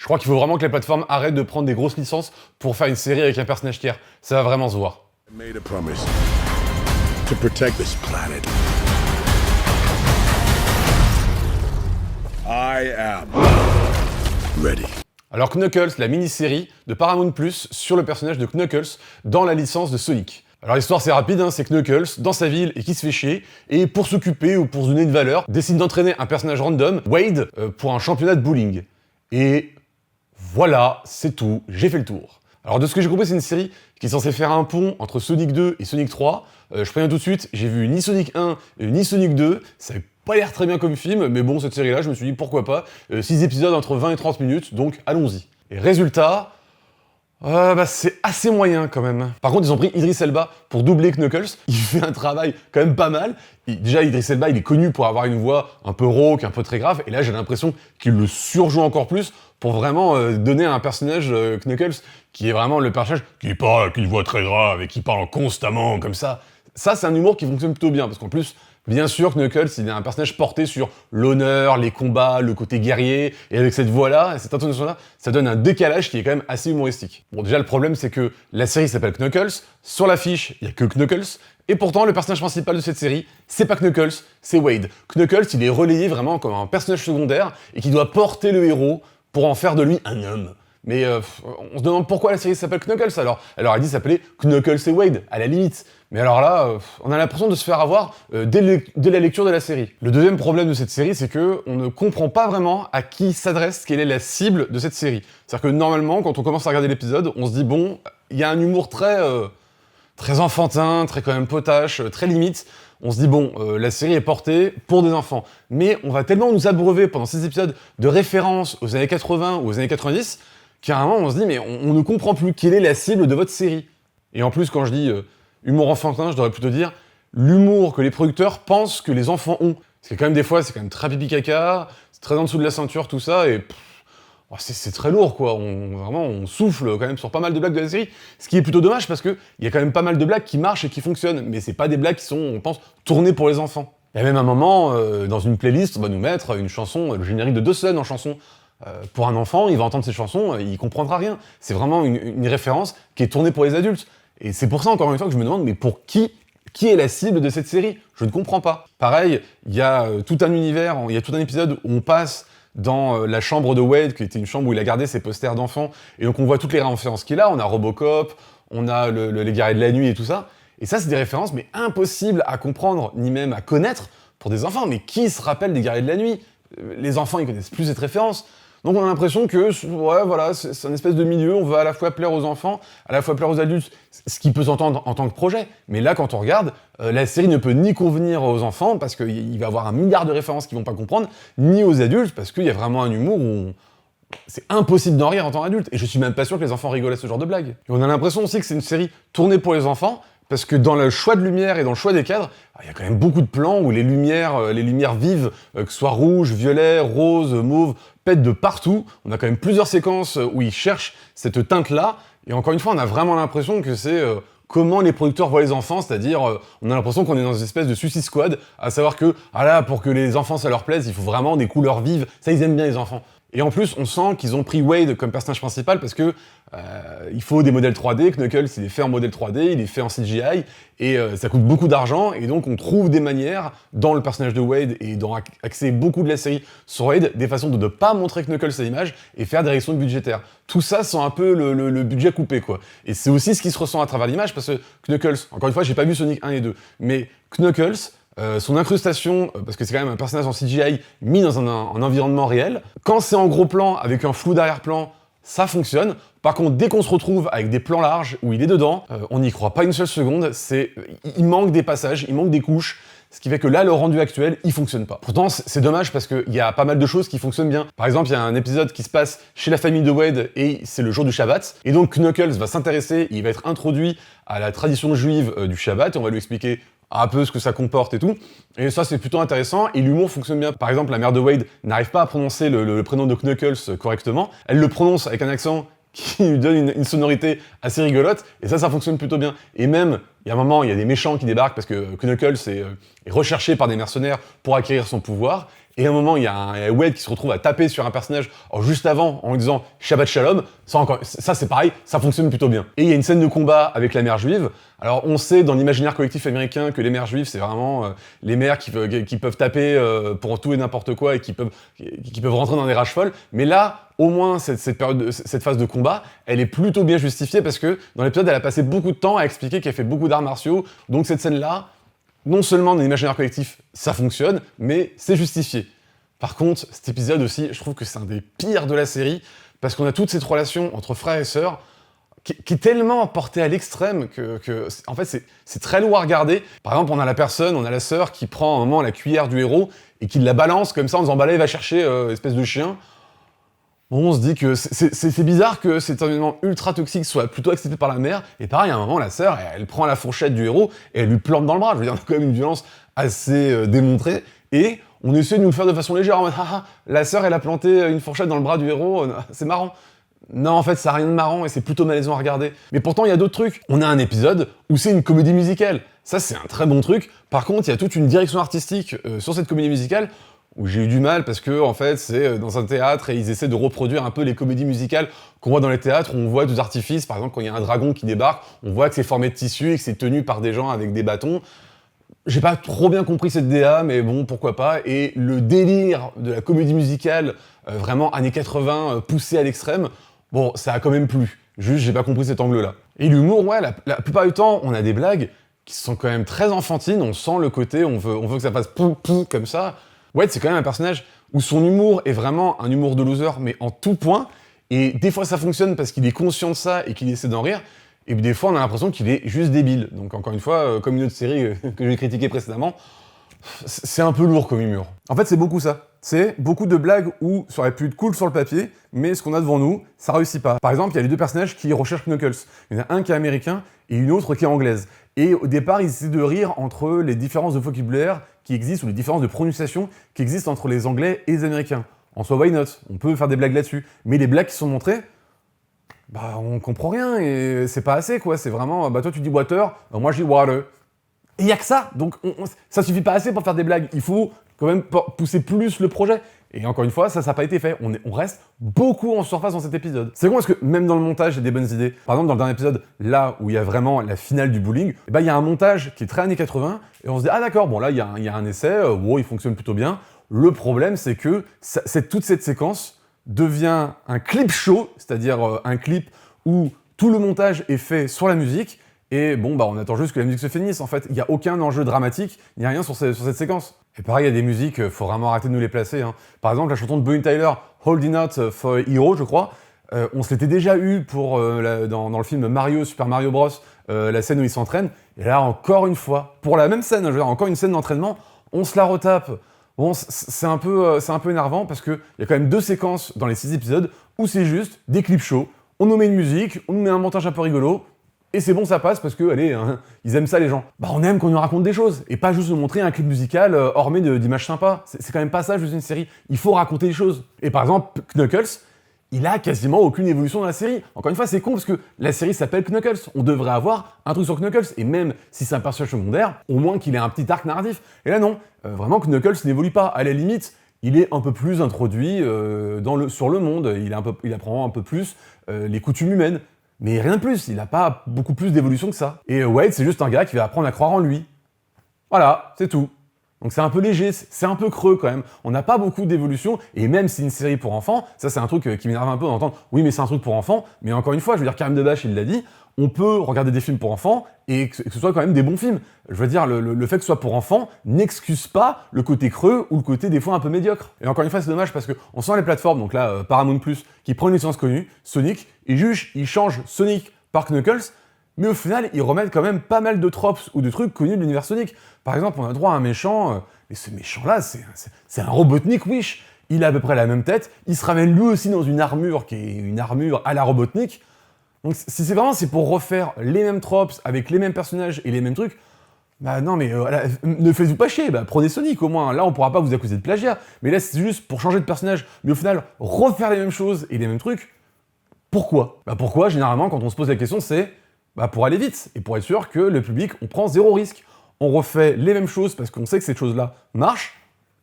Je crois qu'il faut vraiment que les plateformes arrêtent de prendre des grosses licences pour faire une série avec un personnage tiers. Ça va vraiment se voir. I made a promise to protect this planet. I am ready. Alors Knuckles, la mini-série de Paramount+, sur le personnage de Knuckles dans la licence de Sonic. Alors l'histoire c'est rapide, hein, c'est Knuckles dans sa ville et qui se fait chier, et pour s'occuper ou pour se donner une valeur, décide d'entraîner un personnage random, Wade, pour un championnat de bowling. Et voilà, c'est tout, j'ai fait le tour. Alors de ce que j'ai compris, c'est une série qui est censée faire un pont entre Sonic 2 et Sonic 3. Je préviens tout de suite, j'ai vu ni Sonic 1 ni Sonic 2, ça n'a pas l'air très bien comme film, mais bon, cette série-là, je me suis dit pourquoi pas. 6 épisodes entre 20 et 30 minutes, donc allons-y. Et résultat, c'est assez moyen quand même. Par contre, ils ont pris Idris Elba pour doubler Knuckles. Il fait un travail quand même pas mal. Déjà, Idris Elba, il est connu pour avoir une voix un peu rauque, un peu très grave. Et là, j'ai l'impression qu'il le surjoue encore plus pour vraiment donner à un personnage, Knuckles, qui est vraiment le personnage qui parle avec une voix très grave et qui parle constamment comme ça. Ça, c'est un humour qui fonctionne plutôt bien. Parce qu'en plus, bien sûr, Knuckles, il est un personnage porté sur l'honneur, les combats, le côté guerrier, et avec cette voix-là, et cette intonation-là, ça donne un décalage qui est quand même assez humoristique. Bon, déjà, le problème, c'est que la série s'appelle Knuckles, sur l'affiche, il n'y a que Knuckles, et pourtant, le personnage principal de cette série, c'est pas Knuckles, c'est Wade. Knuckles, il est relayé vraiment comme un personnage secondaire, et qui doit porter le héros pour en faire de lui un homme. Mais on se demande pourquoi la série s'appelle Knuckles alors. Elle aurait dit s'appeler Knuckles et Wade, à la limite. Mais alors là, on a l'impression de se faire avoir dès la lecture de la série. Le deuxième problème de cette série, c'est que on ne comprend pas vraiment à qui s'adresse, quelle est la cible de cette série. C'est-à-dire que normalement, quand on commence à regarder l'épisode, on se dit bon, il y a un humour très enfantin, très quand même potache, très limite. On se dit bon, la série est portée pour des enfants. Mais on va tellement nous abreuver pendant ces épisodes de références aux années 80 ou aux années 90 qu'à un moment, on se dit, mais on ne comprend plus quelle est la cible de votre série. Et en plus, quand je dis humour enfantin, je devrais plutôt dire l'humour que les producteurs pensent que les enfants ont. Parce que quand même, des fois, c'est quand même très pipi caca, c'est très en dessous de la ceinture, tout ça, et c'est très lourd, quoi. On souffle quand même sur pas mal de blagues de la série, ce qui est plutôt dommage, parce qu'il y a quand même pas mal de blagues qui marchent et qui fonctionnent, mais c'est pas des blagues qui sont, on pense, tournées pour les enfants. Il y a même un moment, dans une playlist, on va nous mettre une chanson, le générique de 2 scènes en chanson. Pour un enfant, il va entendre ces chansons, il comprendra rien. C'est vraiment une référence qui est tournée pour les adultes. Et c'est pour ça, encore une fois, que je me demande, mais pour qui est la cible de cette série? Je ne comprends pas. Pareil, il y a tout un univers, il y a tout un épisode où on passe dans la chambre de Wade, qui était une chambre où il a gardé ses posters d'enfants, et donc on voit toutes les références qu'il a. On a Robocop, on a les guerriers de la nuit et tout ça. Et ça, c'est des références, mais impossibles à comprendre, ni même à connaître pour des enfants. Mais qui se rappelle des guerriers de la nuit? Les enfants, ils connaissent plus cette référence. Donc on a l'impression que, c'est un espèce de milieu, on va à la fois plaire aux enfants, à la fois plaire aux adultes, ce qui peut s'entendre en tant que projet. Mais là, quand on regarde, la série ne peut ni convenir aux enfants, parce qu'il va y avoir 1 milliard de références qu'ils vont pas comprendre, ni aux adultes, parce qu'il y a vraiment un humour où c'est impossible d'en rire en tant qu'adulte. Et je suis même pas sûr que les enfants rigolent à ce genre de blagues. Et on a l'impression aussi que c'est une série tournée pour les enfants, parce que dans le choix de lumière et dans le choix des cadres, il y a quand même beaucoup de plans où les lumières vives, que ce soit rouge, violet, rose, mauve, pètent de partout. On a quand même plusieurs séquences où ils cherchent cette teinte-là. Et encore une fois, on a vraiment l'impression que c'est comment les producteurs voient les enfants, c'est-à-dire on a l'impression qu'on est dans une espèce de Suicide Squad, à savoir que, pour que les enfants ça leur plaise, il faut vraiment des couleurs vives. Ça, ils aiment bien les enfants. Et en plus, on sent qu'ils ont pris Wade comme personnage principal parce que il faut des modèles 3D. Knuckles, il est fait en modèle 3D, il est fait en CGI, et ça coûte beaucoup d'argent. Et donc, on trouve des manières, dans le personnage de Wade et dans axer beaucoup de la série sur Wade, des façons de ne pas montrer Knuckles à l'image et faire des réactions budgétaires. Tout ça sent un peu le budget coupé, quoi. Et c'est aussi ce qui se ressent à travers l'image, parce que Knuckles, encore une fois, j'ai pas vu Sonic 1 et 2, mais Knuckles, son incrustation, parce que c'est quand même un personnage en CGI mis dans un environnement réel, quand c'est en gros plan avec un flou d'arrière-plan, ça fonctionne. Par contre, dès qu'on se retrouve avec des plans larges où il est dedans, on n'y croit pas une seule seconde. Il manque des passages, il manque des couches, ce qui fait que là, le rendu actuel, il fonctionne pas. Pourtant, c'est dommage parce qu'il y a pas mal de choses qui fonctionnent bien. Par exemple, il y a un épisode qui se passe chez la famille de Wade et c'est le jour du Shabbat. Et donc Knuckles va s'intéresser, il va être introduit à la tradition juive du Shabbat et on va lui expliquer un peu ce que ça comporte et tout. Et ça, c'est plutôt intéressant, et l'humour fonctionne bien. Par exemple, la mère de Wade n'arrive pas à prononcer le prénom de Knuckles correctement. Elle le prononce avec un accent qui lui donne une sonorité assez rigolote, et ça fonctionne plutôt bien. Et même, il y a un moment, il y a des méchants qui débarquent parce que Knuckles est recherché par des mercenaires pour acquérir son pouvoir, Et à un moment, il y a un Wade qui se retrouve à taper sur un personnage juste avant en lui disant Shabbat Shalom. Ça c'est pareil, ça fonctionne plutôt bien. Et il y a une scène de combat avec la mère juive. Alors on sait dans l'imaginaire collectif américain que les mères juives, c'est vraiment les mères qui peuvent taper pour tout et n'importe quoi et qui peuvent rentrer dans des rages folles. Mais là, au moins, cette phase de combat, elle est plutôt bien justifiée parce que dans l'épisode, elle a passé beaucoup de temps à expliquer qu'elle fait beaucoup d'arts martiaux. Donc cette scène-là, non seulement dans l'imaginaire collectif, ça fonctionne, mais c'est justifié. Par contre, cet épisode aussi, je trouve que c'est un des pires de la série, parce qu'on a toute cette relation entre frères et sœurs, qui est tellement portée à l'extrême que en fait, c'est très lourd à regarder. Par exemple, on a la sœur qui prend à un moment la cuillère du héros, et qui la balance comme ça en disant « bah là, il va chercher espèce de chien ». Bon, on se dit que c'est bizarre que cet événement ultra toxique soit plutôt accepté par la mère, et pareil, à un moment, la sœur, elle prend la fourchette du héros, et elle lui plante dans le bras. Je veux dire, on a quand même une violence assez démontrée, et on essaie de nous le faire de façon légère, en mode « ah, la sœur, elle a planté une fourchette dans le bras du héros, c'est marrant ». Non, en fait, ça n'a rien de marrant, et c'est plutôt malaisant à regarder. Mais pourtant, il y a d'autres trucs. On a un épisode où c'est une comédie musicale. Ça, c'est un très bon truc. Par contre, il y a toute une direction artistique sur cette comédie musicale, où j'ai eu du mal parce que en fait c'est dans un théâtre et ils essaient de reproduire un peu les comédies musicales qu'on voit dans les théâtres où on voit des artifices, par exemple quand il y a un dragon qui débarque, on voit que c'est formé de tissu et que c'est tenu par des gens avec des bâtons. J'ai pas trop bien compris cette DA, mais bon, pourquoi pas. Et le délire de la comédie musicale, vraiment années 80, poussé à l'extrême, bon, ça a quand même plu. Juste, j'ai pas compris cet angle-là. Et l'humour, ouais, la plupart du temps, on a des blagues qui sont quand même très enfantines, on sent le côté, on veut que ça fasse pou pou comme ça. Wade, c'est quand même un personnage où son humour est vraiment un humour de loser, mais en tout point. Et des fois, ça fonctionne parce qu'il est conscient de ça et qu'il essaie d'en rire. Et puis des fois, on a l'impression qu'il est juste débile. Donc encore une fois, comme une autre série que j'ai critiquée précédemment, c'est un peu lourd comme humour. En fait, c'est beaucoup ça. C'est beaucoup de blagues où ça aurait pu être cool sur le papier, mais ce qu'on a devant nous, ça réussit pas. Par exemple, il y a les deux personnages qui recherchent Knuckles. Il y en a un qui est américain et une autre qui est anglaise. Et au départ, ils essaient de rire entre les différences de vocabulaire qui existent ou les différences de prononciation qui existent entre les Anglais et les Américains. En soi, why not? On peut faire des blagues là-dessus. Mais les blagues qui sont montrées, bah on comprend rien et c'est pas assez quoi. C'est vraiment, bah toi tu dis water, moi je dis water. Et il y a que ça, donc ça suffit pas assez pour faire des blagues. Il faut quand même pousser plus le projet. Et encore une fois, ça n'a pas été fait. On reste beaucoup en surface dans cet épisode. C'est con parce que même dans le montage, il y a des bonnes idées. Par exemple, dans le dernier épisode, là où il y a vraiment la finale du bowling, et bah, il y a un montage qui est très années 80, et on se dit, ah d'accord, bon là, il y a un essai, wow, il fonctionne plutôt bien. Le problème, c'est que toute cette séquence devient un clip show, c'est-à-dire un clip où tout le montage est fait sur la musique, et bon, bah on attend juste que la musique se finisse. En fait, il n'y a aucun enjeu dramatique, il n'y a rien sur cette séquence. Et pareil, il y a des musiques, faut vraiment arrêter de nous les placer. Hein. Par exemple, la chanson de Bonnie Tyler, Holding Out for a Hero, je crois, on se l'était déjà eu pour, dans le film Super Mario Bros, la scène où ils s'entraînent. Et là, encore une fois, pour la même scène, je veux dire, encore une scène d'entraînement, on se la retape. Bon, c'est un peu énervant parce qu'il y a quand même 2 séquences dans les 6 épisodes où c'est juste des clips shows. On nous met une musique, on nous met un montage un peu rigolo, et c'est bon, ça passe parce que, allez, hein, ils aiment ça les gens. Bah on aime qu'on nous raconte des choses, et pas juste nous montrer un clip musical orné d'images sympas. C'est quand même pas ça juste une série, il faut raconter des choses. Et par exemple, Knuckles, il a quasiment aucune évolution dans la série. Encore une fois, c'est con parce que la série s'appelle Knuckles. On devrait avoir un truc sur Knuckles, et même si c'est un personnage secondaire, au moins qu'il ait un petit arc narratif. Et là non, vraiment Knuckles n'évolue pas. À la limite, il est un peu plus introduit sur le monde, il apprend un peu plus les coutumes humaines. Mais rien de plus, il n'a pas beaucoup plus d'évolution que ça. Et Wade, c'est juste un gars qui va apprendre à croire en lui. Voilà, c'est tout. Donc c'est un peu léger, c'est un peu creux quand même. On n'a pas beaucoup d'évolution, et même si c'est une série pour enfants, ça c'est un truc qui m'énerve un peu d'entendre, oui mais c'est un truc pour enfants, mais encore une fois, je veux dire, Karim Debache, il l'a dit, on peut regarder des films pour enfants, et que ce soit quand même des bons films. Je veux dire, le fait que ce soit pour enfants n'excuse pas le côté creux ou le côté des fois un peu médiocre. Et encore une fois, c'est dommage parce qu'on sent les plateformes, donc là, Paramount+, qui prend une licence connue, Sonic, et juste, ils changent Sonic par Knuckles, mais au final, ils remettent quand même pas mal de tropes ou de trucs connus de l'univers Sonic. Par exemple, on a droit à un méchant, mais ce méchant-là, c'est un Robotnik Wish. Il a à peu près la même tête, il se ramène lui aussi dans une armure qui est une armure à la Robotnik. Donc si c'est pour refaire les mêmes tropes, avec les mêmes personnages et les mêmes trucs, bah non mais ne faites-vous pas chier, bah prenez Sonic au moins, là on pourra pas vous accuser de plagiat. Mais là c'est juste pour changer de personnage, mais au final, refaire les mêmes choses et les mêmes trucs, pourquoi? Bah pourquoi, généralement, quand on se pose la question, c'est pour aller vite, et pour être sûr que le public, on prend 0 risque. On refait les mêmes choses parce qu'on sait que ces choses-là marchent,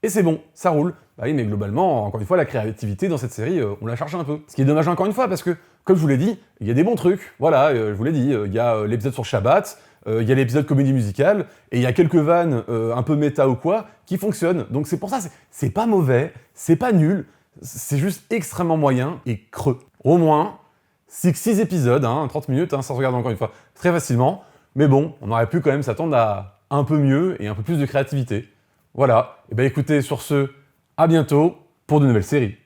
et c'est bon, ça roule. Bah oui, mais globalement, encore une fois, la créativité dans cette série, on la cherche un peu. Ce qui est dommage encore une fois, parce que, comme je vous l'ai dit, il y a des bons trucs. Voilà, je vous l'ai dit, il y a l'épisode sur Shabbat, il y a l'épisode comédie musicale, et il y a quelques vannes un peu méta ou quoi, qui fonctionnent. Donc c'est pour ça, c'est pas mauvais, c'est pas nul, c'est juste extrêmement moyen et creux. Au moins, 6 épisodes, 30 minutes, ça se regarde encore une fois très facilement, mais bon, on aurait pu quand même s'attendre à un peu mieux et un peu plus de créativité. Voilà, et ben écoutez, sur ce, à bientôt pour de nouvelles séries.